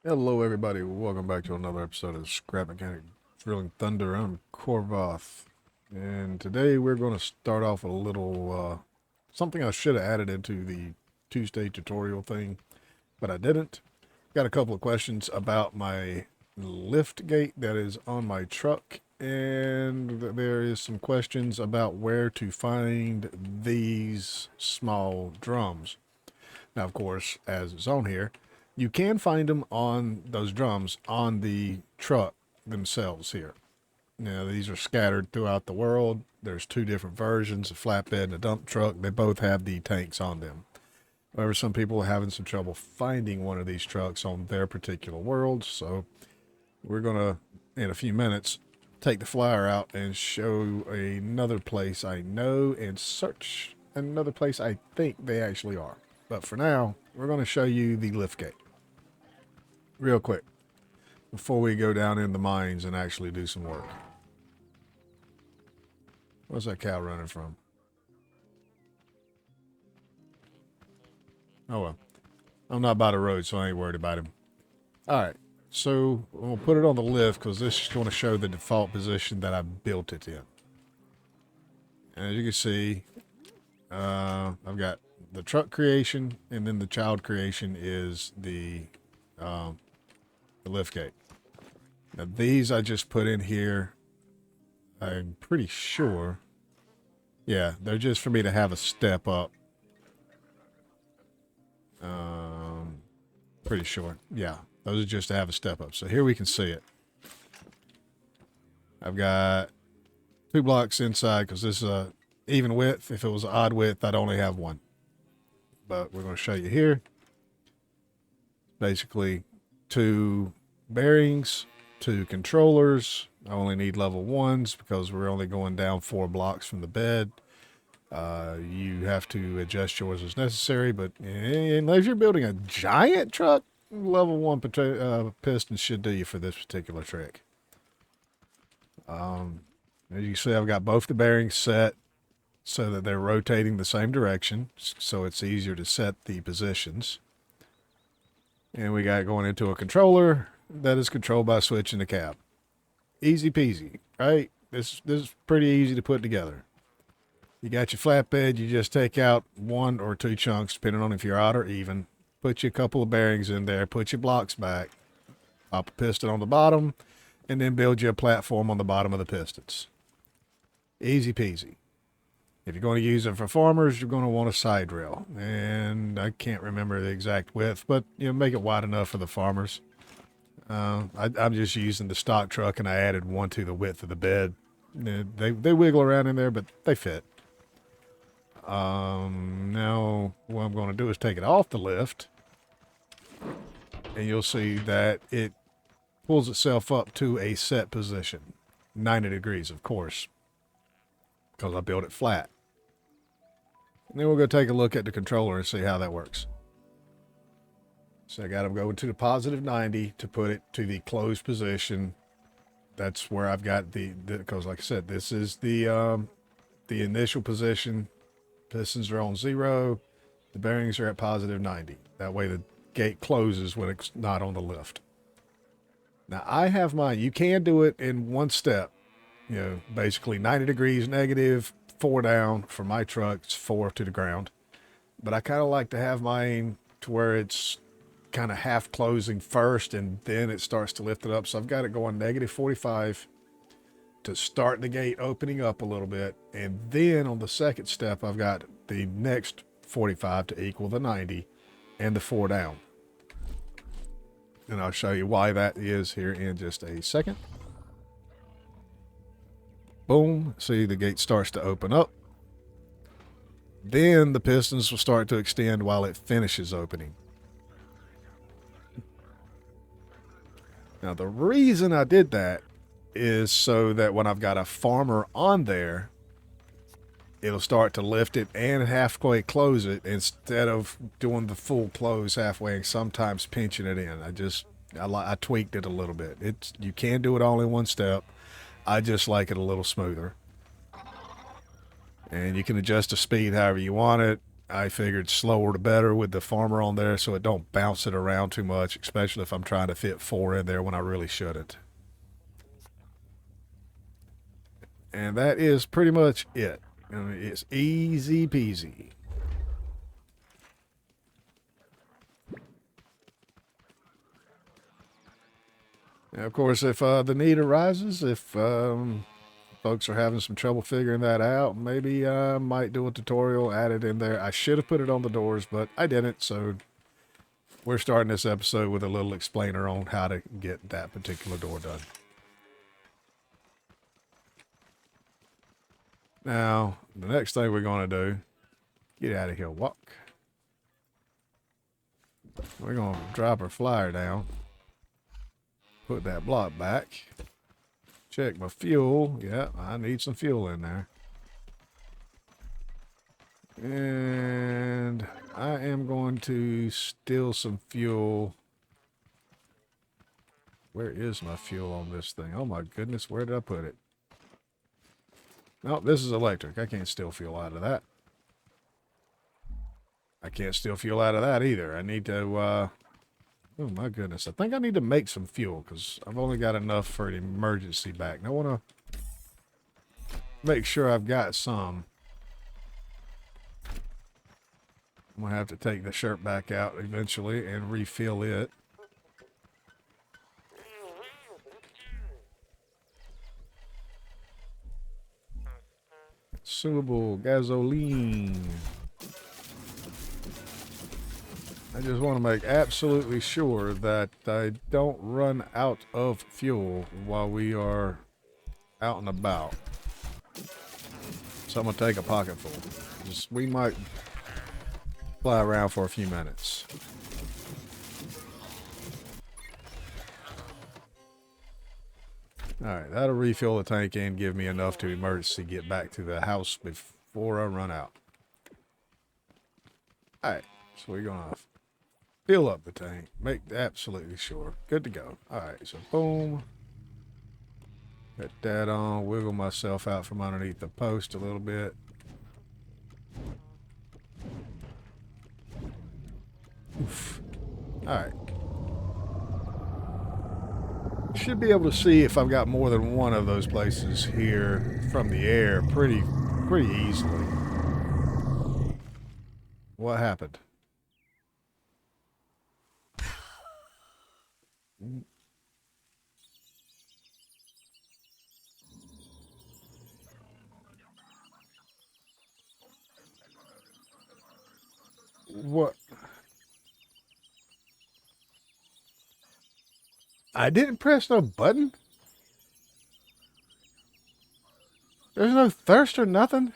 Hello, everybody. Welcome back to another episode of Scrap Mechanic Drilling Thunder. I'm Corvoth, and today we're going to start off with a little something I should have added into the Tuesday tutorial thing, but I didn't. Got a couple of questions about my lift gate that is on my truck, and there is some questions about where to find these small drums. Now, of course, as it's on here, you can find them on those drums on the truck themselves here. Now, these are scattered throughout the world. There's two different versions, a flatbed and a dump truck. They both have the tanks on them. However, some people are having some trouble finding one of these trucks on their particular world. So we're going to, in a few minutes, take the flyer out and show another place I know and search another place I think they actually are. But for now, we're going to show you the lift gate real quick before we go down in the mines and actually do some work. Where's that cow running from? Oh well. I'm not by the road, so I ain't worried about him. Alright, so we'll put it on the lift because this is going to show the default position that I built it in. As you can see, I've got the truck creation, and then the child creation is the lift gate. Now these I just put in here. I'm pretty sure. Yeah, they're just for me to have a step up. Pretty sure. Yeah, those are just to have a step up. So here we can see it. I've got 2 blocks inside because this is a even width. If it was an odd width, I'd only have 1. But we're going to show you here. Basically, 2 bearings, 2 controllers. I only need level 1s because we're only going down 4 blocks from the bed. You have to adjust yours as necessary, but unless you're building a giant truck, level 1 pistons should do you for this particular trick. As you can see, I've got both the bearings set so that they're rotating the same direction, so it's easier to set the positions. And we got going into a controller that is controlled by switching the cab. Easy peasy, right? This is pretty easy to put together. You got your flatbed, you just take out 1 or 2 chunks, depending on if you're odd or even. Put you a couple of bearings in there, put your blocks back, pop a piston on the bottom, and then build you a platform on the bottom of the pistons. Easy peasy. If you're going to use it for farmers, you're going to want a side rail. And I can't remember the exact width, but make it wide enough for the farmers. I'm just using the stock truck, and I added 1 to the width of the bed. They wiggle around in there, but they fit. Now what I'm going to do is take it off the lift, and you'll see that it pulls itself up to a set position, 90 degrees, of course, because I built it flat. And then we'll go take a look at the controller and see how that works. So I got to go to the positive 90 to put it to the closed position. That's where I've got because like I said, this is the initial position. Pistons are on 0. The bearings are at positive 90. That way the gate closes when it's not on the lift. Now I have mine. You can do it in 1 step. Basically 90 degrees negative, 4 down. For my truck, it's 4 to the ground. But I kind of like to have mine to where it's kind of half closing first, and then it starts to lift it up. So I've got it going negative 45 to start the gate opening up a little bit, and then on the second step I've got the next 45 to equal the 90 and the 4 down. And I'll show you why that is here in just a second. Boom, see the gate starts to open up. Then the pistons will start to extend while it finishes opening. Now the reason I did that is so that when I've got a farmer on there, it'll start to lift it and halfway close it instead of doing the full close halfway and sometimes pinching it in. I tweaked it a little bit. You can do it all in 1 step. I just like it a little smoother. And you can adjust the speed however you want it. I figured slower the better with the farmer on there so it don't bounce it around too much, especially if I'm trying to fit 4 in there when I really shouldn't. And that is pretty much it. I mean, it's easy peasy. And of course, if the need arises, if folks are having some trouble figuring that out, maybe I might do a tutorial, add it in there. I should have put it on the doors, but I didn't. So we're starting this episode with a little explainer on how to get that particular door done. Now, the next thing we're going to do, get out of here, walk. We're going to drop our flyer down. Put that block back. Check my fuel. Yeah, I need some fuel in there. And I am going to steal some fuel. Where is my fuel on this thing? Oh my goodness, where did I put it? No, this is electric. I can't steal fuel out of that. I can't steal fuel out of that either. I need to, oh my goodness. I think I need to make some fuel because I've only got enough for an emergency back. And I want to make sure I've got some. I'm going to have to take the shirt back out eventually and refill it. Consumable gasoline. I just want to make absolutely sure that I don't run out of fuel while we are out and about. So I'm going to take a pocket full. Just, we might fly around for a few minutes. Alright, that'll refill the tank and give me enough to emergency get back to the house before I run out. Alright, so we're going to fill up the tank. Make absolutely sure. Good to go. Alright, so boom. Put that on. Wiggle myself out from underneath the post a little bit. Oof. Alright. Should be able to see if I've got more than one of those places here from the air pretty easily. What happened? What? I didn't press no button? There's no thirst or nothing?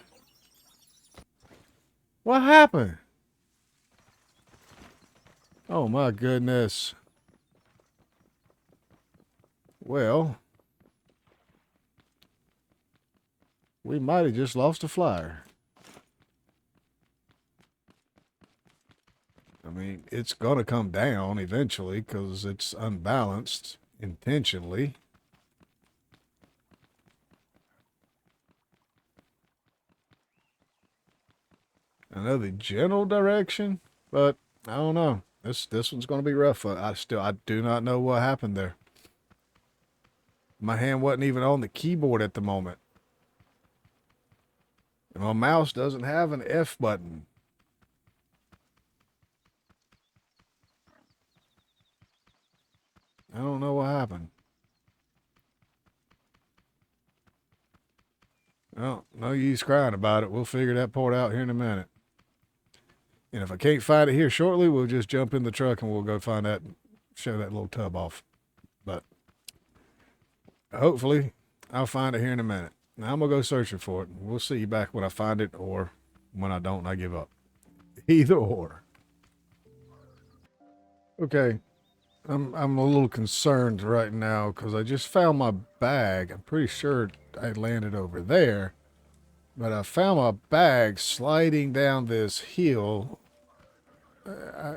What happened? Oh my goodness. Well, we might have just lost a flyer. I mean, it's going to come down eventually because it's unbalanced intentionally. I know the general direction, but I don't know. This one's going to be rough. I do not know what happened there. My hand wasn't even on the keyboard at the moment. And my mouse doesn't have an F button. I don't know what happened. Well, no use crying about it. We'll figure that part out here in a minute. And if I can't find it here shortly, we'll just jump in the truck and we'll go find that, show that little tub off. But hopefully I'll find it here in a minute. Now I'm going to go searching for it. We'll see you back when I find it, or when I don't, I give up. Either or. Okay. I'm a little concerned right now because I just found my bag. I'm pretty sure I landed over there, but I found my bag sliding down this hill. I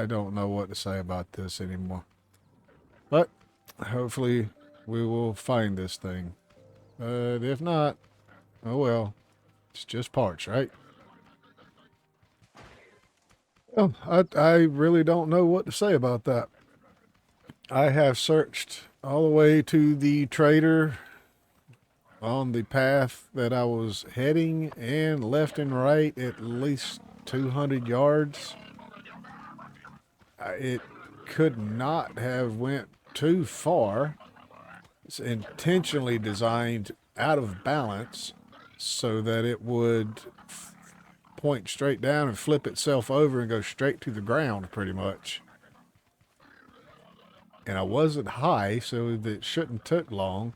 don't know what to say about this anymore. But hopefully we will find this thing. But if not, oh well. It's just parts, right? Oh, I really don't know what to say about that. I have searched all the way to the trader on the path that I was heading and left and right at least 200 yards. It could not have went too far. It's intentionally designed out of balance so that it would point straight down and flip itself over and go straight to the ground pretty much. And I wasn't high, so it shouldn't take long.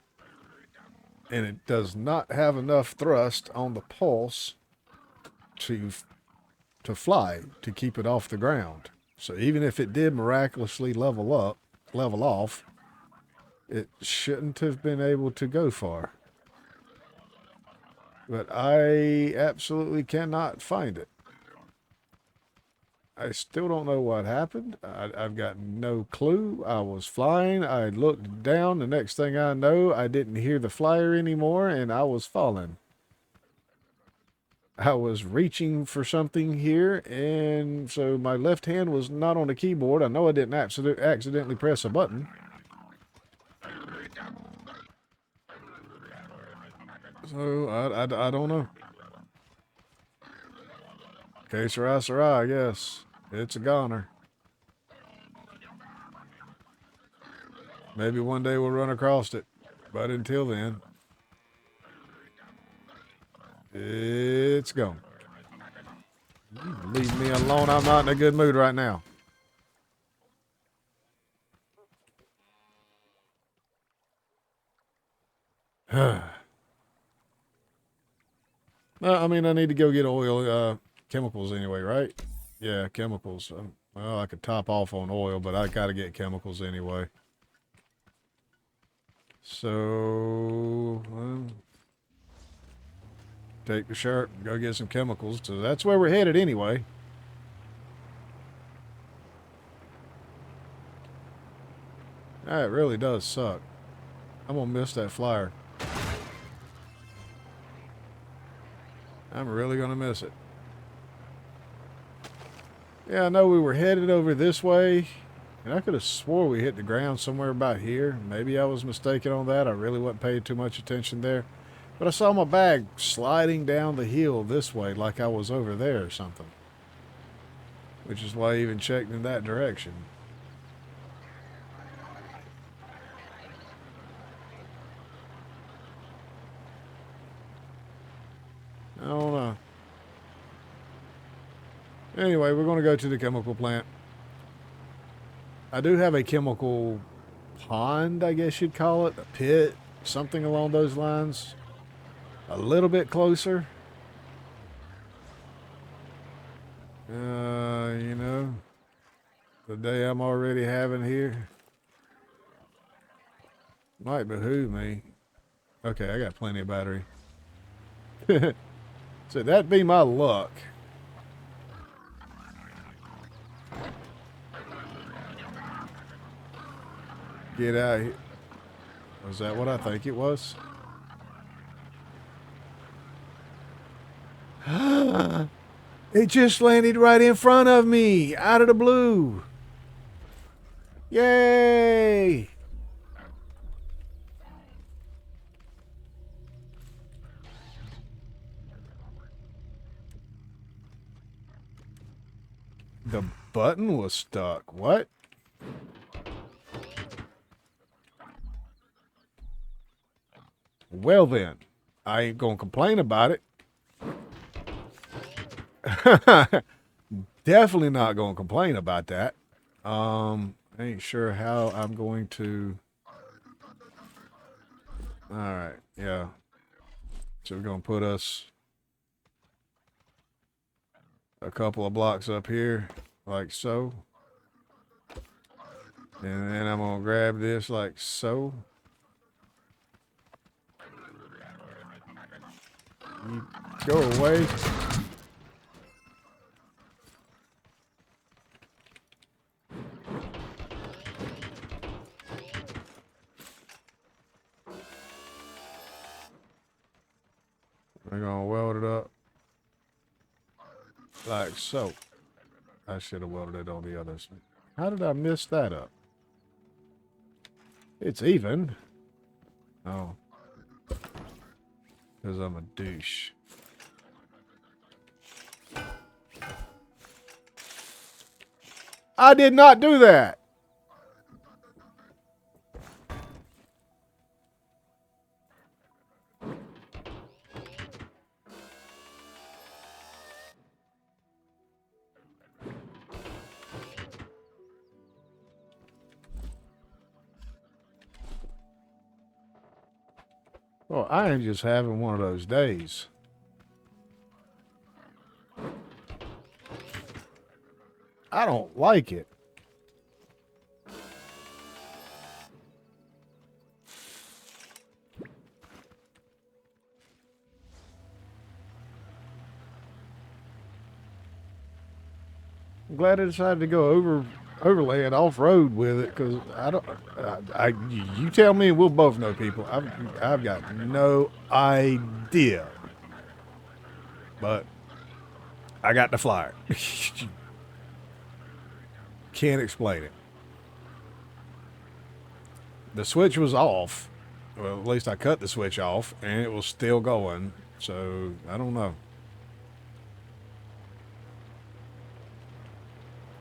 And it does not have enough thrust on the pulse to to fly to keep it off the ground. So even if it did miraculously level off, it shouldn't have been able to go far. But I absolutely cannot find it. I still don't know what happened. I've got no clue. I was flying. I looked down. The next thing I know, I didn't hear the flyer anymore, and I was falling. I was reaching for something here, and so my left hand was not on the keyboard. I know I didn't accidentally press a button. So I don't know. Que sera, I guess. It's a goner. Maybe one day we'll run across it. But until then, it's gone. Leave me alone. I'm not in a good mood right now. I mean, I need to go get oil, chemicals anyway, right? Yeah, chemicals. Well, I could top off on oil, but I got to get chemicals anyway. So, take the shirt and go get some chemicals. So that's where we're headed anyway. That really does suck. I'm going to miss that flyer. I'm really going to miss it. Yeah, I know we were headed over this way, and I could have swore we hit the ground somewhere about here. Maybe I was mistaken on that. I really wasn't paying too much attention there. But I saw my bag sliding down the hill this way like I was over there or something. Which is why I even checked in that direction. I don't know. Anyway, we're going to go to the chemical plant. I do have a chemical pond, I guess you'd call it. A pit, something along those lines. A little bit closer. You know, the day I'm already having here might behoove me. Okay, I got plenty of battery. So that'd be my luck. Get out of here. Was that what I think it was? It just landed right in front of me, out of the blue. Yay! The button was stuck. What? Well then, I ain't gonna complain about it. Definitely not gonna complain about that. I ain't sure how I'm going to. All right, yeah. So we're gonna put us a couple of blocks up here, like so. And then I'm gonna grab this like so. You go away. We're gonna weld it up like so. I should have welded it on the other side. How did I miss that up? It's even. Oh. Because I'm a douche. I did not do that. Well, I am just having one of those days. I don't like it. I'm glad I decided to go overlay and off road with it because I don't. You tell me, we'll both know people. I've got no idea, but I got the flyer. Can't explain it. The switch was off. Well, at least I cut the switch off, and it was still going. So I don't know.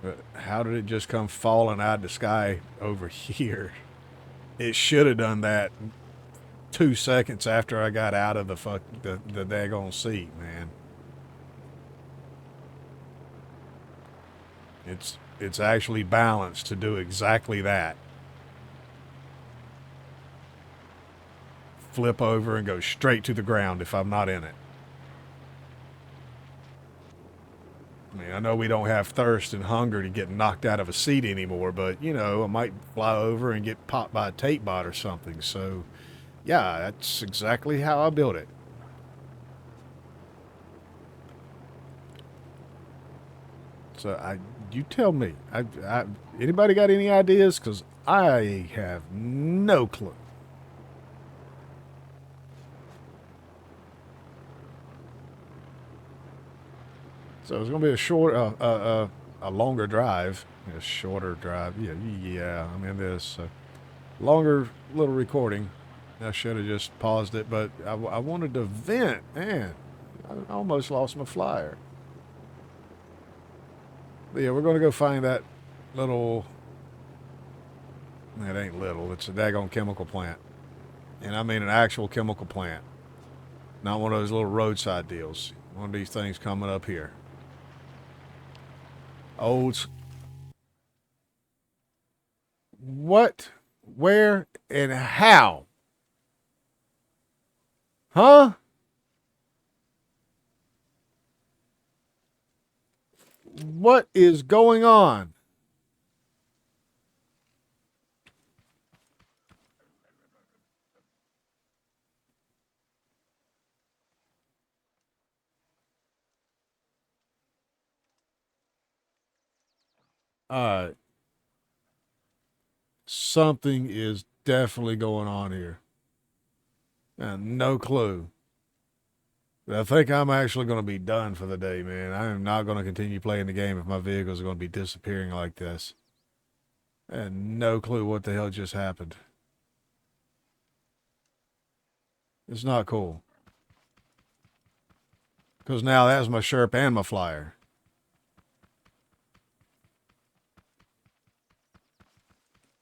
But how did it just come falling out of the sky over here? It should have done that 2 seconds after I got out of the daggone seat, man. It's actually balanced to do exactly that. Flip over and go straight to the ground if I'm not in it. I mean, I know we don't have thirst and hunger to get knocked out of a seat anymore, but, you know, I might fly over and get popped by a tape bot or something. So, yeah, that's exactly how I built it. So, you tell me. Anybody got any ideas? Because I have no clue. So it's going to be a longer drive, a shorter drive. Yeah. I'm in this longer little recording. I should have just paused it, but I wanted to vent. Man, I almost lost my flyer. But yeah, we're going to go find that little. It ain't little. It's a daggone chemical plant, and I mean an actual chemical plant, not one of those little roadside deals. One of these things coming up here. Old. What? Where? And how? Huh? What is going on? Uh, Something is definitely going on here. And no clue. I think I'm actually going to be done for the day, man. I am not going to continue playing the game if my vehicles are going to be disappearing like this. And no clue what the hell just happened. It's not cool. Because now that's my Sherp and my flyer.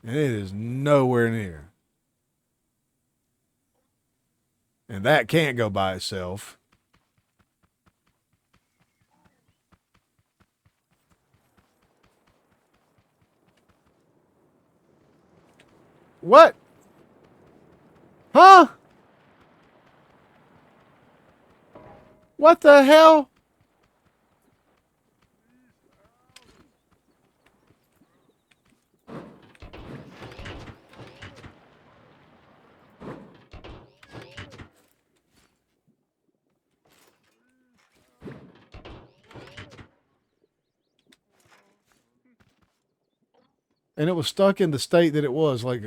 And it is nowhere near. And that can't go by itself. What? Huh? What the hell? And it was stuck in the state that it was, like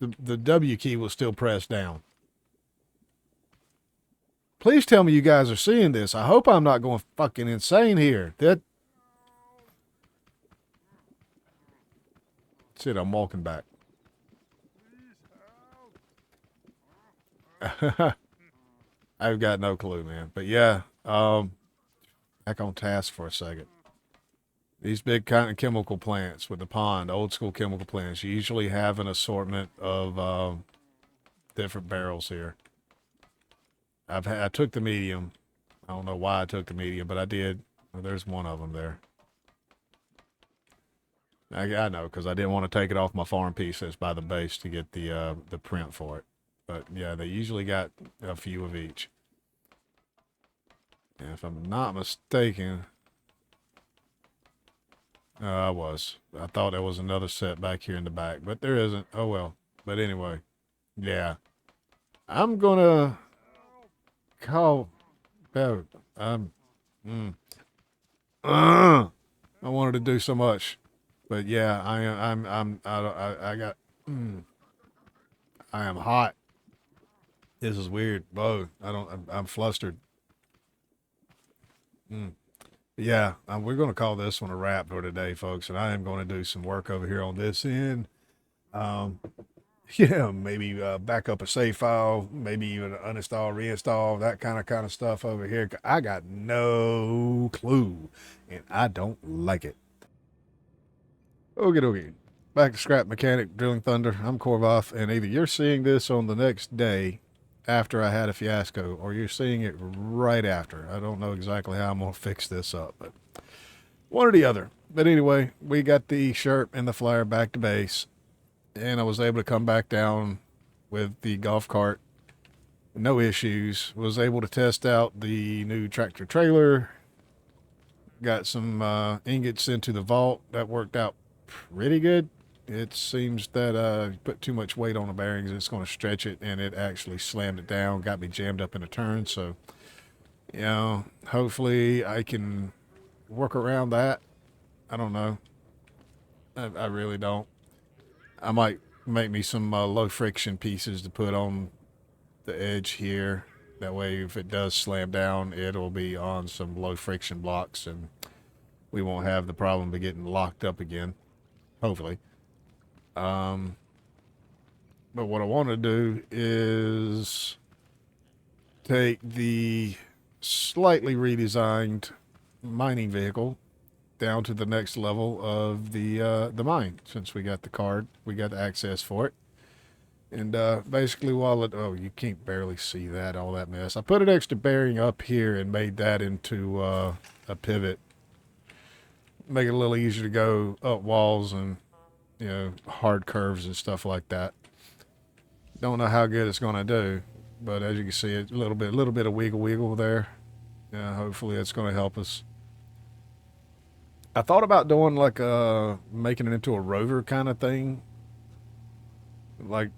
the W key was still pressed down. Please tell me you guys are seeing this. I hope I'm not going fucking insane here. See it, I'm walking back. I've got no clue, man. But yeah, back on task for a second. These big kind of chemical plants with the pond, old school chemical plants, usually have an assortment of different barrels here. I took the medium. I don't know why I took the medium, but I did. Well, there's one of them there. I know because I didn't want to take it off my farm piece that's by the base to get the print for it. But yeah, they usually got a few of each. And if I'm not mistaken, I was. I thought there was another set back here in the back, but there isn't. Oh well. But anyway, yeah, I'm gonna call. I'm. I wanted to do so much, but yeah, I got. I am hot. This is weird. Whoa, I'm flustered. Yeah, we're going to call this one a wrap for today, folks. And I am going to do some work over here on this end. Um, yeah, maybe back up a save file, maybe even uninstall, reinstall, that kind of stuff over here. I got no clue, and I don't like it. Okay. Back to Scrap Mechanic Drilling Thunder. I'm Korvoff, and either you're seeing this on the next day after I had a fiasco, or you're seeing it right after. I don't know exactly how I'm going to fix this up, but one or the other. But anyway, we got the Sherp and the flyer back to base, and I was able to come back down with the golf cart. No issues. Was able to test out the new tractor trailer. Got some ingots into the vault. That worked out pretty good. It seems that you put too much weight on the bearings, it's going to stretch it, and it actually slammed it down, got me jammed up in a turn. So, you know, hopefully I can work around that. I don't know. I really don't. I might make me some low friction pieces to put on the edge here. That way, if it does slam down, it'll be on some low friction blocks, and we won't have the problem of getting locked up again. Hopefully. But what I want to do is take the slightly redesigned mining vehicle down to the next level of the mine. Since we got the card, we got the access for it. And basically, oh, you can't barely see that, all that mess. I put an extra bearing up here and made that into a pivot. Make it a little easier to go up walls and, you know, hard curves and stuff like that. Don't know how good it's going to do, but as you can see, a little bit of wiggle there. Yeah, hopefully it's going to help us. I thought about doing like making it into a rover kind of thing, like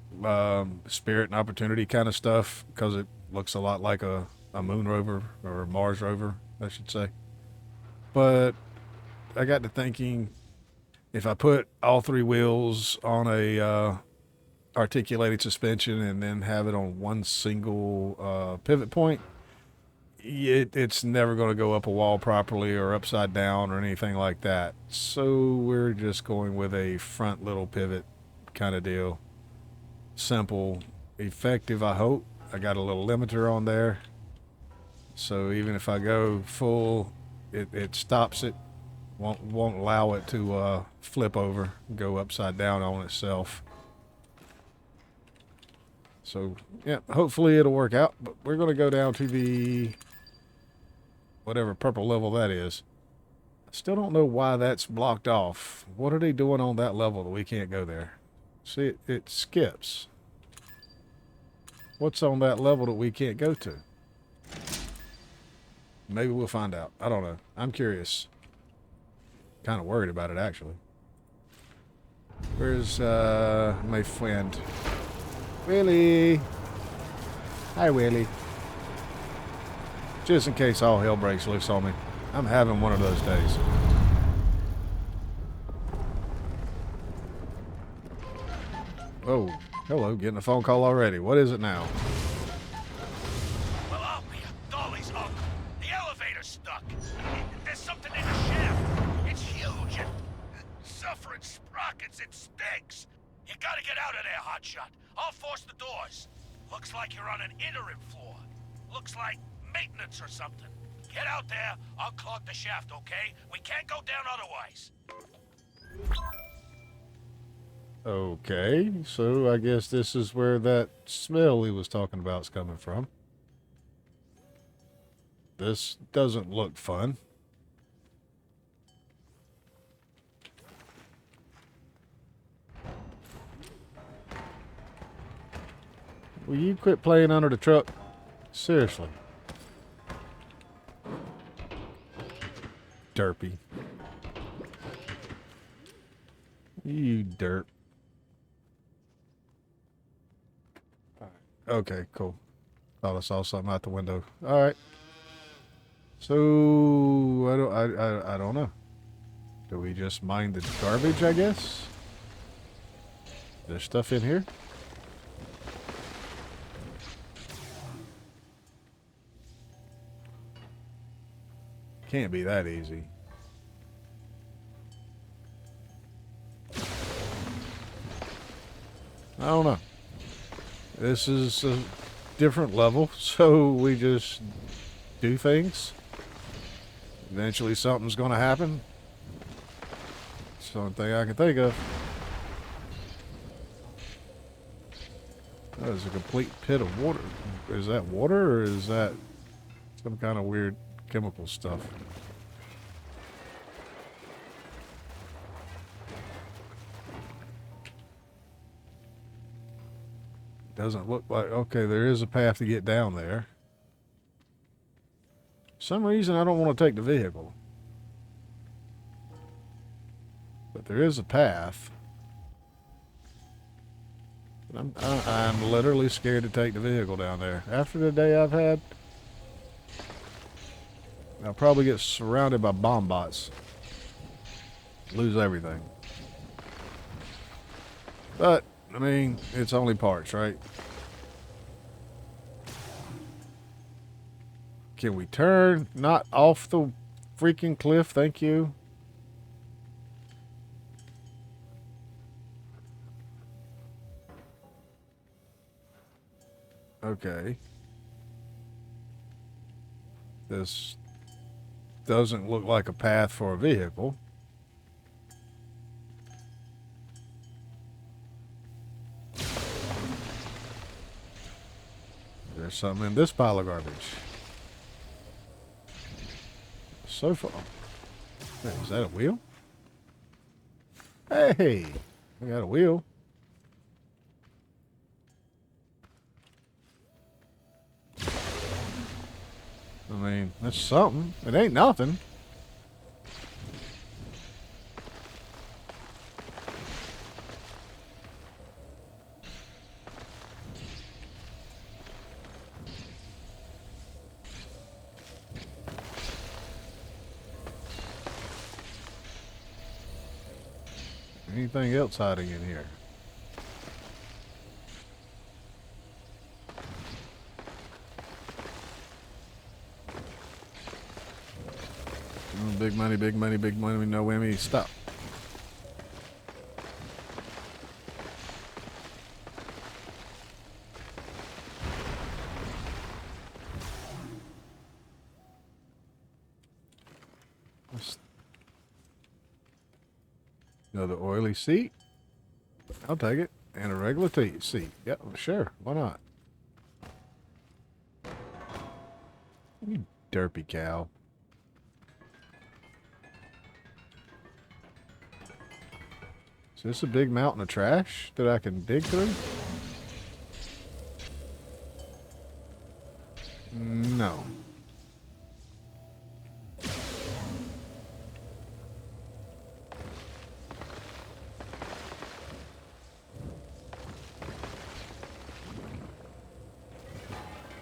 Spirit and Opportunity kind of stuff, because it looks a lot like a moon rover or a Mars rover, I should say. But I got to thinking, if I put all three wheels on a articulated suspension and then have it on one single pivot point, it's never going to go up a wall properly or upside down or anything like that. So we're just going with a front little pivot kind of deal. Simple, effective, I hope. I got a little limiter on there. So even if I go full, it stops it. Won't allow it to flip over, go upside down on itself. So yeah, hopefully it'll work out. But we're going to go down to the whatever purple level that is. I still don't know why that's blocked off. What are they doing on that level that we can't go there? See, it skips. What's on that level that we can't go to? Maybe we'll find out. I don't know. I'm curious. Kind of worried about it, actually. Where's my friend? Willie. Hi, Willie. Just in case all hell breaks loose on me. I'm having one of those days. Oh, hello. Getting a phone call already. What is it now? Well, I'll be a dolly's up. The elevator's stuck. There's something in the shaft. It's huge and suffering sprockets. It stinks. legs. You gotta get out of there, hotshot. I'll force the doors. Looks like you're on an interim floor. Looks like maintenance or something. Get out there, I'll clog the shaft, okay? We can't go down otherwise. Okay, so I guess this is where that smell he was talking about is coming from. This doesn't look fun. Will you quit playing under the truck? Seriously. Derpy. You derp. Okay, cool. Thought I saw something out the window. All right. So I don't know. Do we just mine the garbage? I guess. There's stuff in here. Can't be that easy. I don't know. This is a different level, so we just do things. Eventually something's gonna happen. It's the only thing I can think of. That is a complete pit of water. Is that water or is that some kind of weird chemical stuff? Doesn't look like... Okay, there is a path to get down there. For some reason, I don't want to take the vehicle. But there is a path. But I'm literally scared to take the vehicle down there. After the day I've had, I'll probably get surrounded by bomb bots. Lose everything. But, I mean, it's only parts, right? Can we turn? Not off the freaking cliff, thank you. Okay. This doesn't look like a path for a vehicle. There's something in this pile of garbage. So far. Wait, is that a wheel? Hey, we got a wheel. I mean, that's something. It ain't nothing. Anything else hiding in here? Oh, big money, big money, big money, no whammy. Stop. Another oily seat. I'll take it. And a regular seat. Yep, sure. Why not? You derpy cow. Is this a big mountain of trash that I can dig through? No.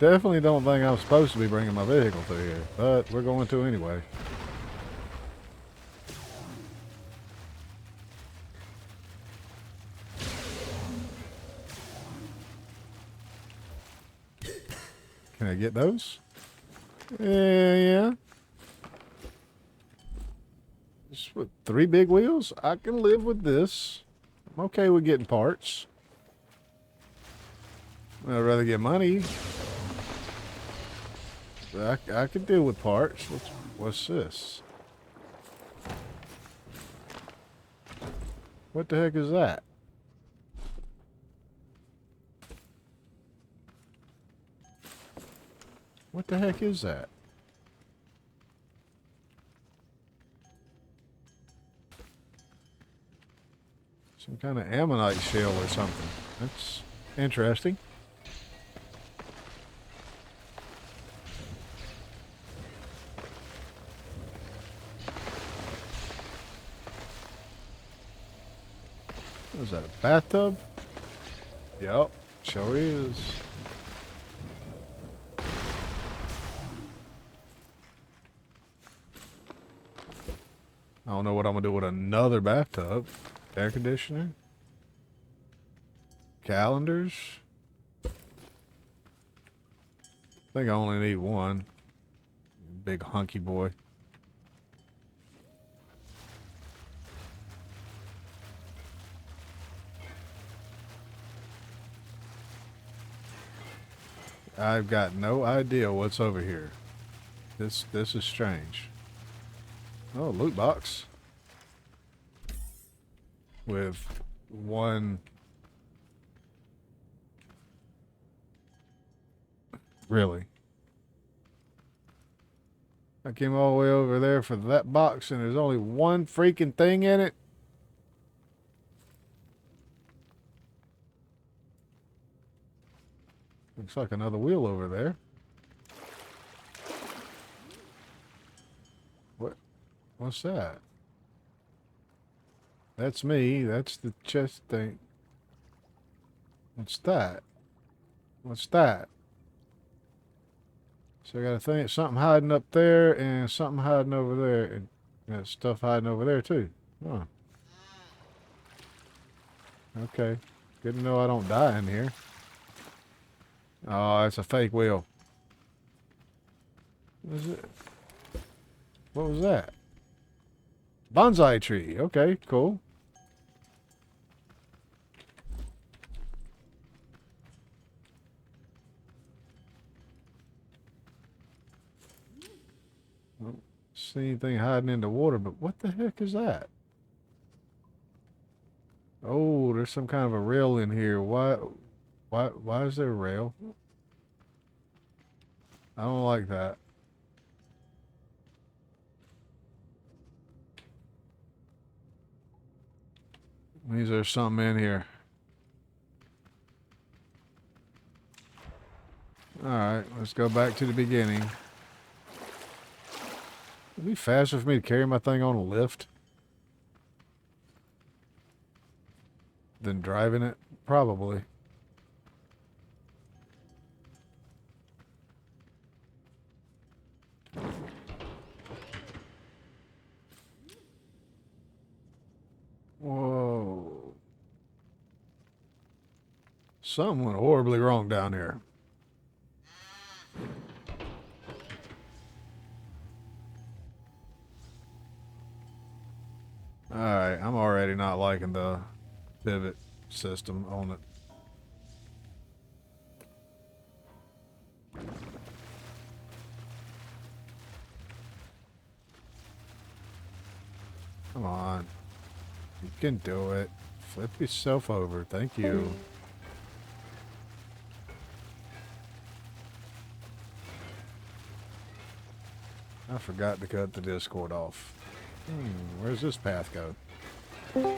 Definitely don't think I'm supposed to be bringing my vehicle through here, but we're going to anyway. Can I get those? Yeah. Just with 3 big wheels? I can live with this. I'm okay with getting parts. I'd rather get money. But I could deal with parts. What's this? What the heck is that? What the heck is that? Some kind of ammonite shell or something. That's interesting. What is that, a bathtub? Yep, sure is. I don't know what I'm gonna do with another bathtub. Air conditioner? Calendars? I think I only need one. Big hunky boy. I've got no idea what's over here. This is strange. Oh, loot box. With one. Really? I came all the way over there for that box and there's only one freaking thing in it? Looks like another wheel over there. What's that? That's me. That's the chest thing. What's that? What's that? So I got a thing, something hiding up there and something hiding over there. And got stuff hiding over there too. Huh. Okay. Good to know I don't die in here. Oh, it's a fake wheel. What is it? What was that? Bonsai tree. Okay, cool. Don't see anything hiding in the water, but what the heck is that? Oh, there's some kind of a rail in here. Why is there a rail? I don't like that. Means there's something in here. Alright, let's go back to the beginning. It'd be faster for me to carry my thing on a lift than driving it. Probably. Whoa. Something went horribly wrong down here. Alright, I'm already not liking the pivot system on it. Come on. You can do it. Flip yourself over. Thank you. I forgot to cut the Discord off. Where's this path go? Let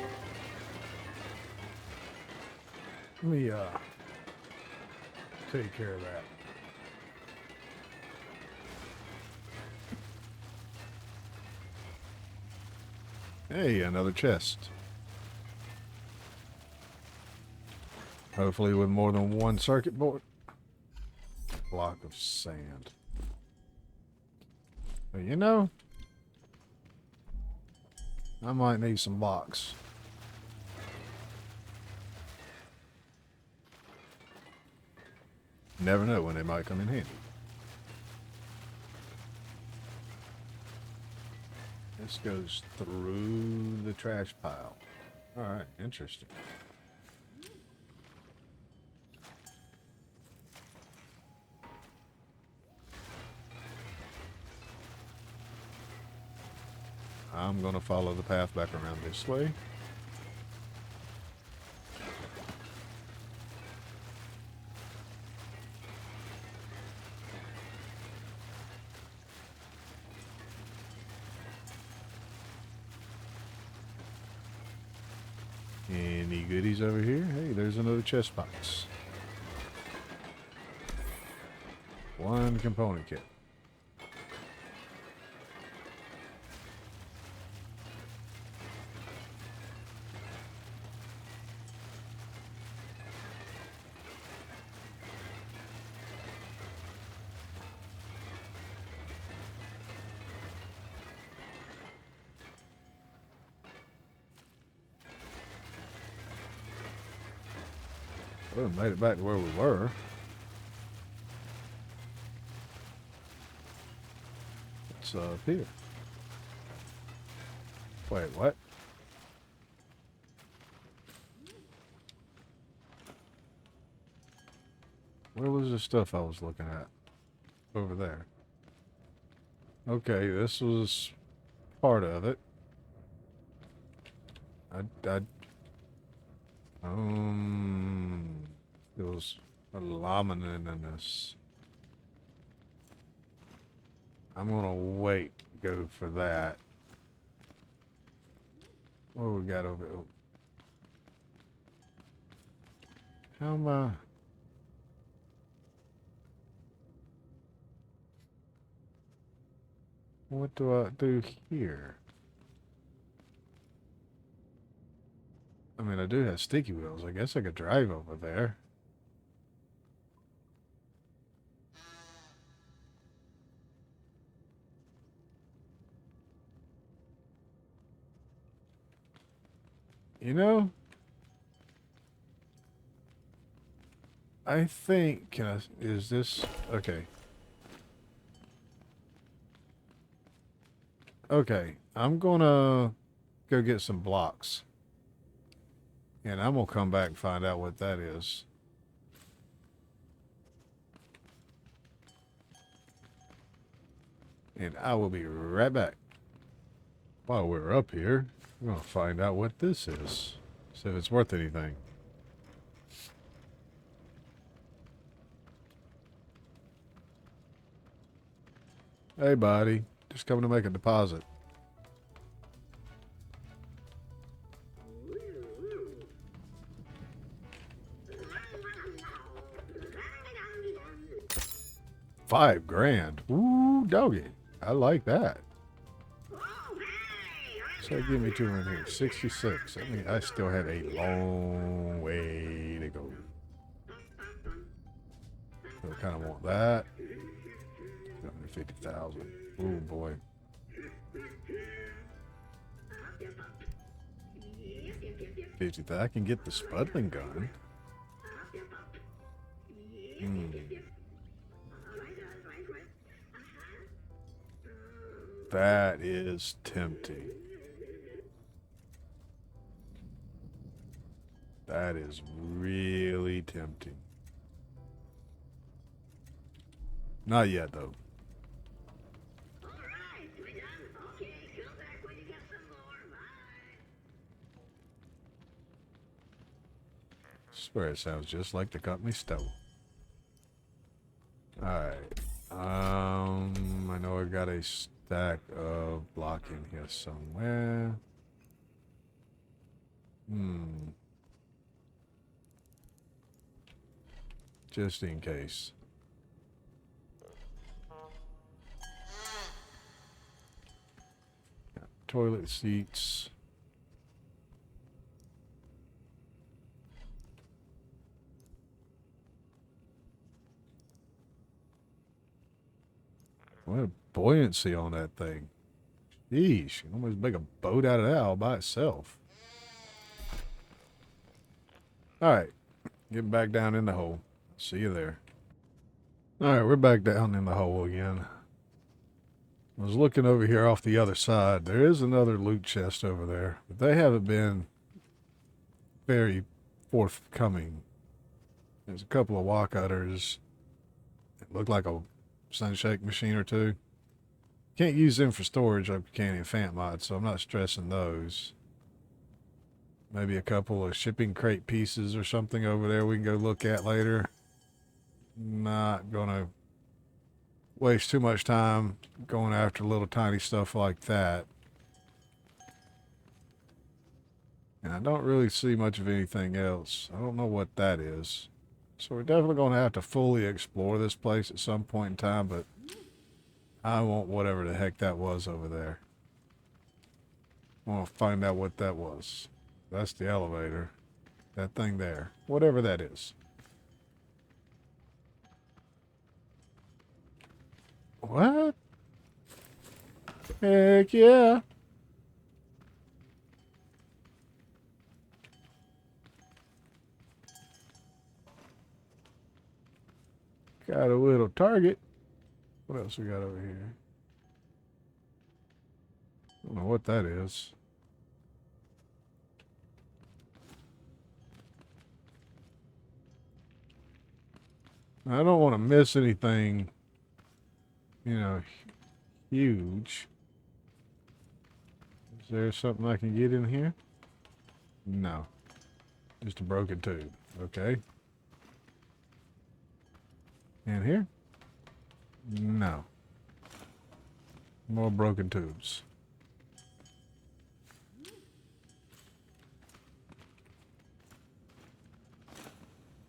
me take care of that. Hey, another chest. Hopefully with more than one circuit board. Block of sand. But you know, I might need some blocks. Never know when they might come in handy. This goes through the trash pile. All right, interesting. I'm going to follow the path back around this way. Any goodies over here? Hey, there's another chest box. One component kit. Well, we made it back to where we were. It's up here. Wait, what? Where was the stuff I was looking at? Over there. Okay, this was part of it. Feels luminous. I'm gonna wait, go for that. What we got over here? How am I? What do I do here? I mean, I do have sticky wheels. I guess I could drive over there. You know, I think, is this, okay. Okay, I'm gonna go get some blocks. And I'm gonna come back and find out what that is. And I will be right back. While we're up here, we're gonna find out what this is. See if it's worth anything. Hey, buddy. Just coming to make a deposit. $5,000. Ooh, doggy. I like that. So give me 200 here. 66. I mean, I still have a long way to go. So I kind of want that. 250,000. Oh boy. I can get the Spudling gun. That is tempting. That is really tempting. Not yet, though. Swear it sounds just like the company stole. Alright. I know I got a stack of block in here somewhere. Just in case. Got toilet seats. What a buoyancy on that thing. Yeesh, you almost make a boat out of that all by itself. Alright, getting back down in the hole. See you there. Alright, we're back down in the hole again. I was looking over here off the other side. There is another loot chest over there, but they haven't been very forthcoming. There's a couple of walk udders. It looked like a sunshake machine or two. Can't use them for storage like you can in Fant Mod, so I'm not stressing those. Maybe a couple of shipping crate pieces or something over there we can go look at later. Not gonna waste too much time going after little tiny stuff like that. And I don't really see much of anything else. I don't know what that is. So we're definitely going to have to fully explore this place at some point in time, but I want whatever the heck that was over there. I want to find out what that was. That's the elevator. That thing there. Whatever that is. What? Heck yeah. Got a little target. What else we got over here? I don't know what that is. I don't want to miss anything, huge. Is there something I can get in here? No. Just a broken tube. Okay. In here? No. More broken tubes.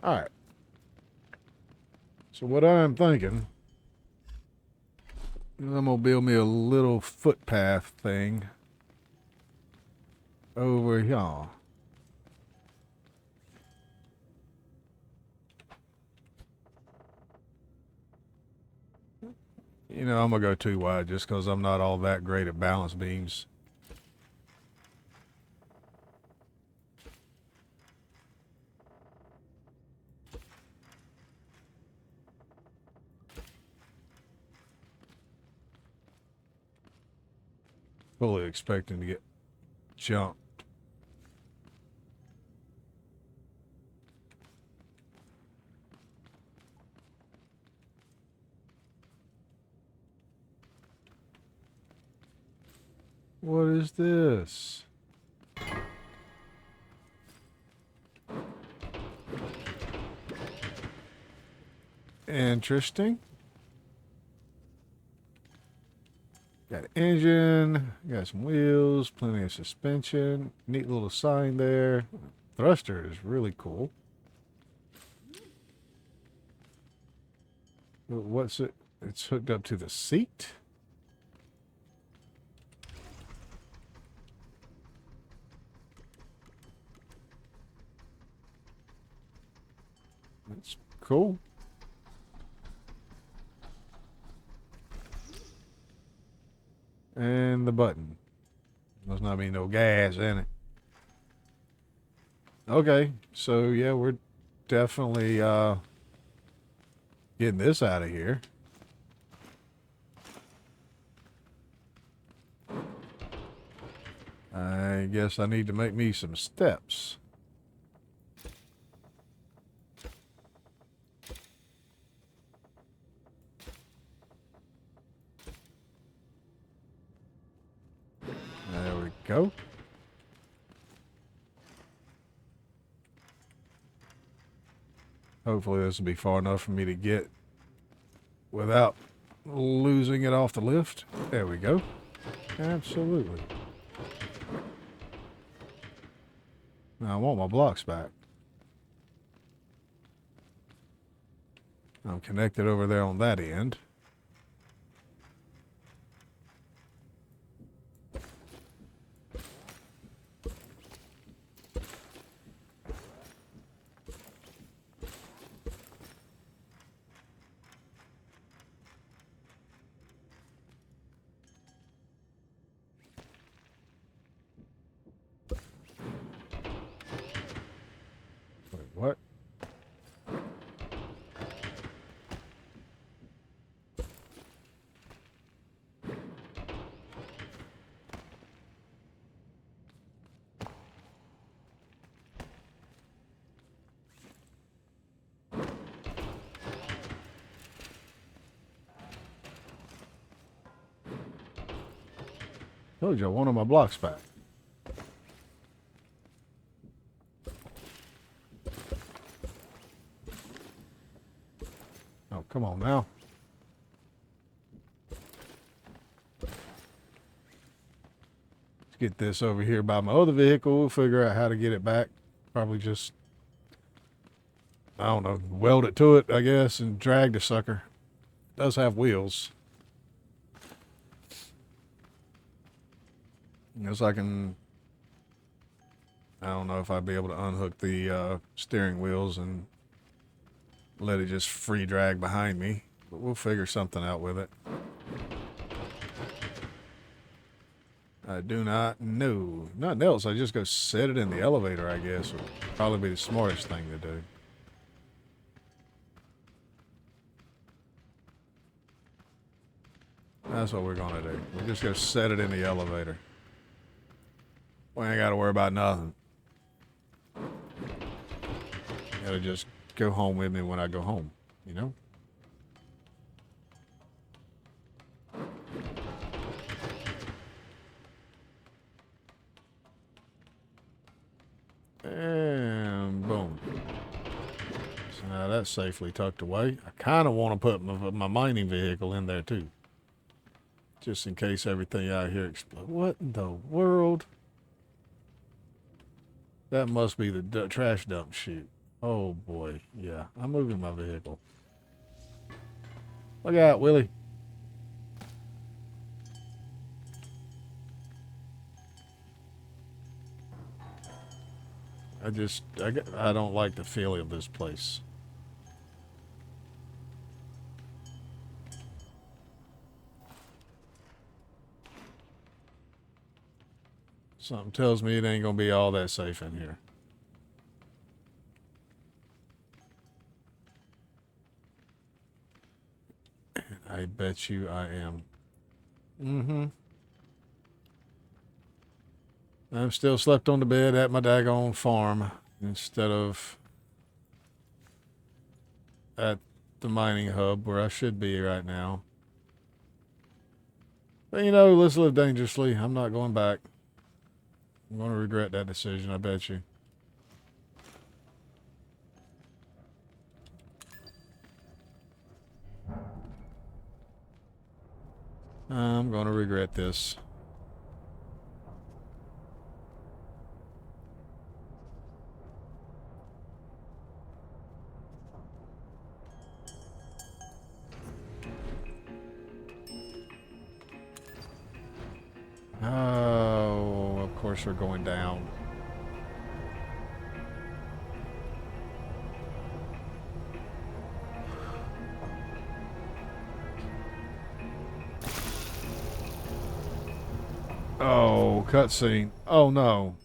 Alright. So what I'm thinking is I'm going to build me a little footpath thing over here. I'm going to go too wide just because I'm not all that great at balance beams. Fully expecting to get jumped. What is this? Interesting. Got an engine, got some wheels, plenty of suspension. Neat little sign there. Thruster is really cool. What's it? It's hooked up to the seat. That's cool. And the button. Must not be no gas in it. Okay, so yeah, we're definitely getting this out of here. I guess I need to make me some steps. There we go. Hopefully this will be far enough for me to get without losing it off the lift. There we go. Absolutely. Now I want my blocks back. I'm connected over there on that end. Wait, what? Told you I wanted my blocks back. Oh, come on now. Let's get this over here by my other vehicle. We'll figure out how to get it back. Probably just, I don't know, weld it to it, I guess, and drag the sucker. It does have wheels. Guess I can, I don't know if I'd be able to unhook the steering wheels and let it just free drag behind me, but we'll figure something out with it. I do not know. Nothing else. I just go set it in the elevator, I guess. Would probably be the smartest thing to do. That's what we're going to do. We'll just go set it in the elevator. We ain't got to worry about nothing. Gotta just go home with me when I go home, you know? And boom. So now that's safely tucked away. I kind of want to put my mining vehicle in there too. Just in case everything out here explodes. What in the world? That must be the trash dump chute. Oh boy, yeah. I'm moving my vehicle. Look out, Willie. I don't like the feel of this place. Something tells me it ain't gonna be all that safe in here. I bet you I am. Mm-hmm. I'm still slept on the bed at my daggone farm instead of at the mining hub where I should be right now. But you know, let's live dangerously. I'm not going back. I'm going to regret that decision, I bet you. I'm going to regret this. Oh, of course we're going down. Oh, cutscene. Oh, no.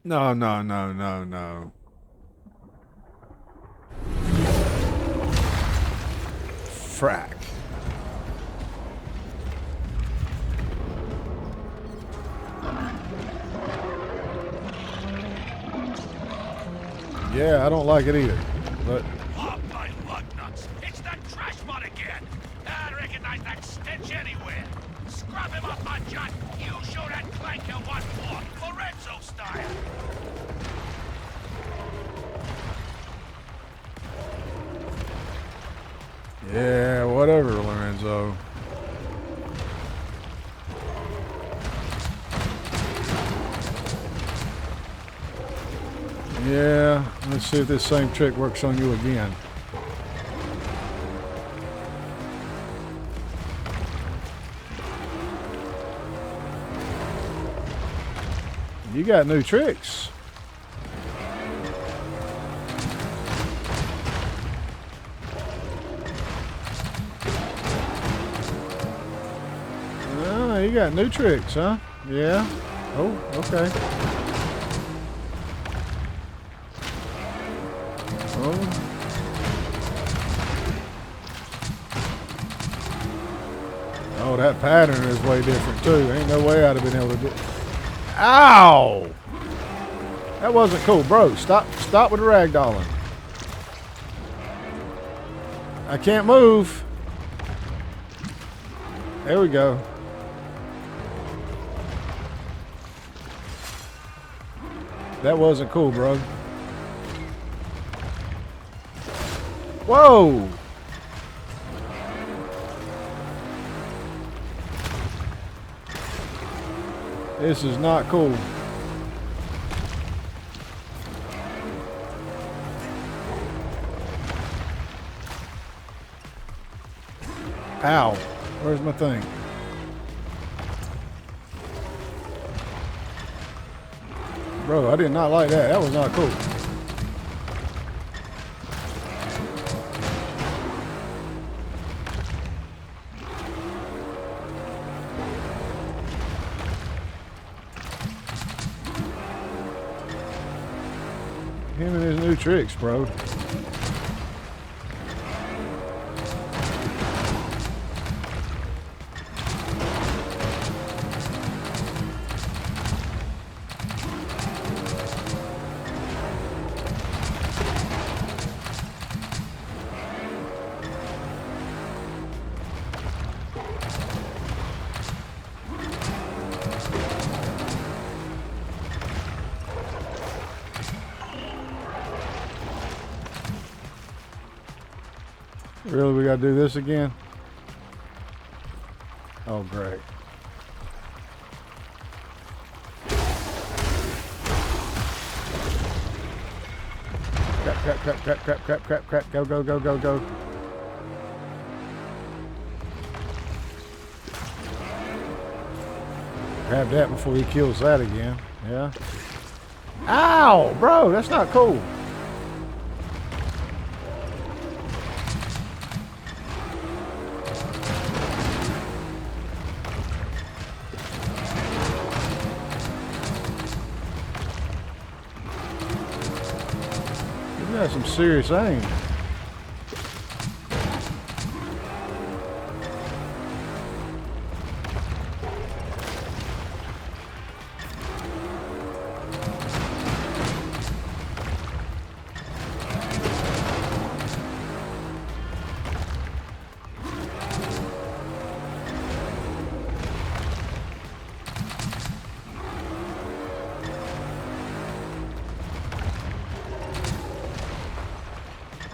No, no, no, no, no. Frack. Yeah, I don't like it either, but... Oh, my lug nuts! It's that trash mod again! I recognize that stench anywhere! Scrub him up, Hotshot! You show that clanker what for! Lorenzo style! Yeah, whatever, Lorenzo. Yeah, let's see if this same trick works on you again. You got new tricks. Ah, you got new tricks, huh? Yeah. Oh, okay. Oh, that pattern is way different too. Ain't no way I'd have been able to do it. Ow! That wasn't cool, bro. Stop with the ragdolling. I can't move. There we go. That wasn't cool, bro. Whoa! This is not cool. Ow. Where's my thing? Bro, I did not like that. That was not cool. Him and his new tricks, bro. Really, we gotta do this again? Oh, great. Crap. Go. Grab that before he kills that again. Yeah. Ow, bro, that's not cool. You got some serious aim.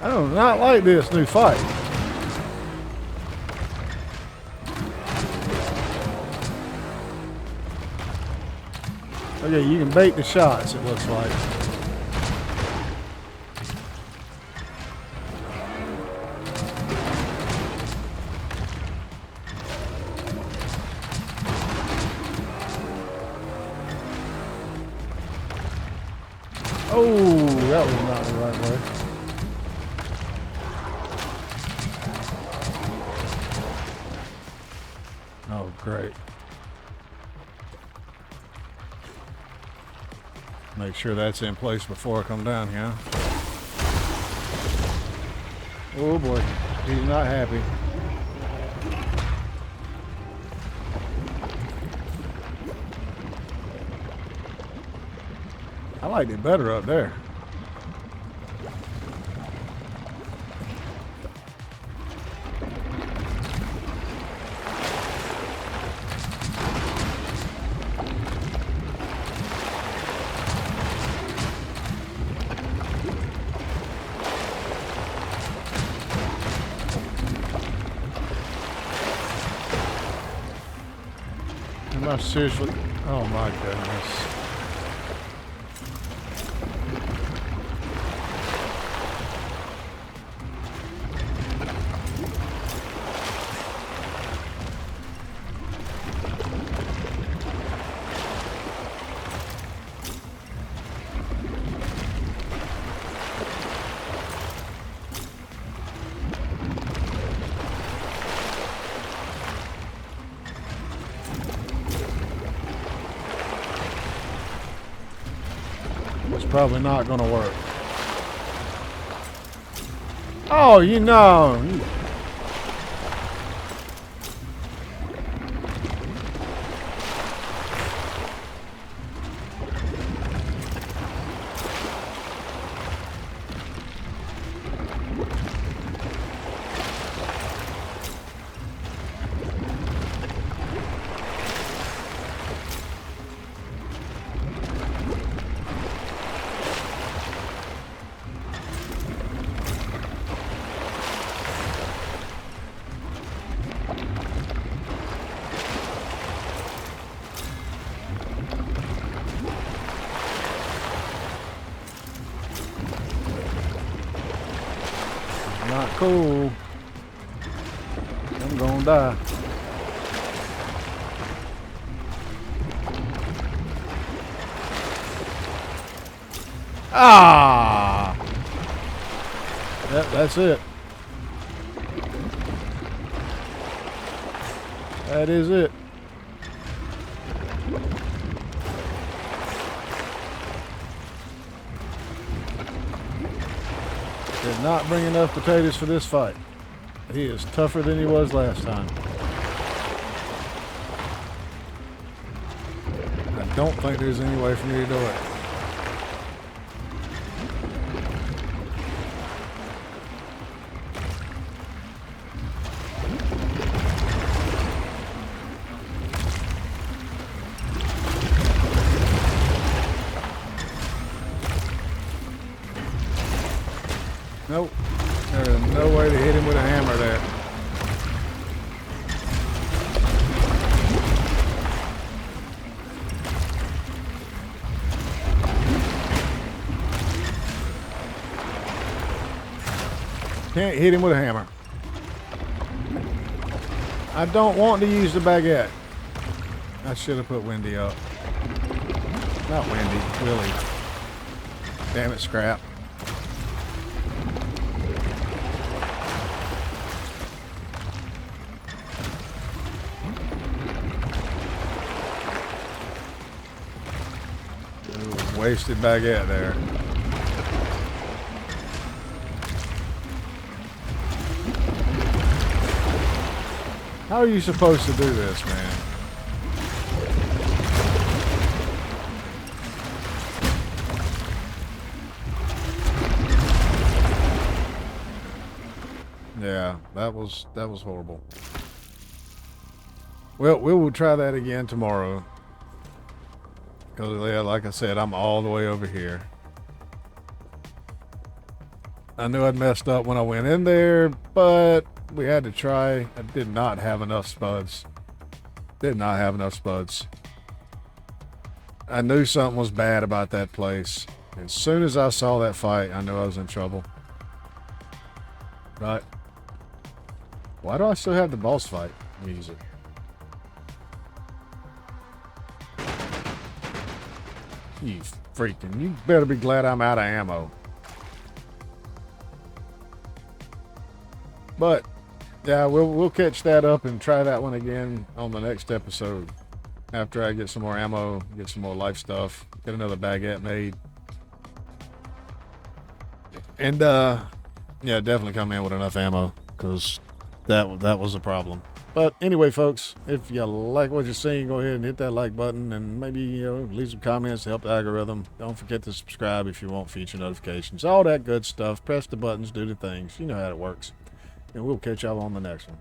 I do not like this new fight. Okay, you can bait the shots, it looks like. Oh, that was not the right way. Oh, great. Make sure that's in place before I come down here. Oh boy, he's not happy. I liked it better up there. Am I seriously? Oh my goodness. It's probably not going to work. Oh, you know. not cool. I'm gonna die. Ah! Yep, that's it. That is it. Did not bring enough potatoes for this fight. He is tougher than he was last time. I don't think there's any way for me to do it. Nope. There is no way to hit him with a hammer there. Can't hit him with a hammer. I don't want to use the baguette. I should have put Wendy up. Not Wendy, Willie. Damn it, Scrap. Wasted baguette there. How are you supposed to do this, man? Yeah, that was horrible. Well, we will try that again tomorrow. Because, yeah, like I said, I'm all the way over here. I knew I'd messed up when I went in there, but we had to try. I did not have enough spuds. Did not have enough spuds. I knew something was bad about that place. As soon as I saw that fight, I knew I was in trouble. Right. Why do I still have the boss fight music? You freaking, you better be glad I'm out of ammo. But yeah, we'll catch that up and try that one again on the next episode. After I get some more ammo, get some more life stuff, get another baguette made. And yeah, definitely come in with enough ammo, because that was a problem. But anyway, folks, if you like what you're seeing, go ahead and hit that like button, and maybe leave some comments to help the algorithm. Don't forget to subscribe if you want future notifications. All that good stuff. Press the buttons, do the things. You know how it works. And we'll catch y'all on the next one.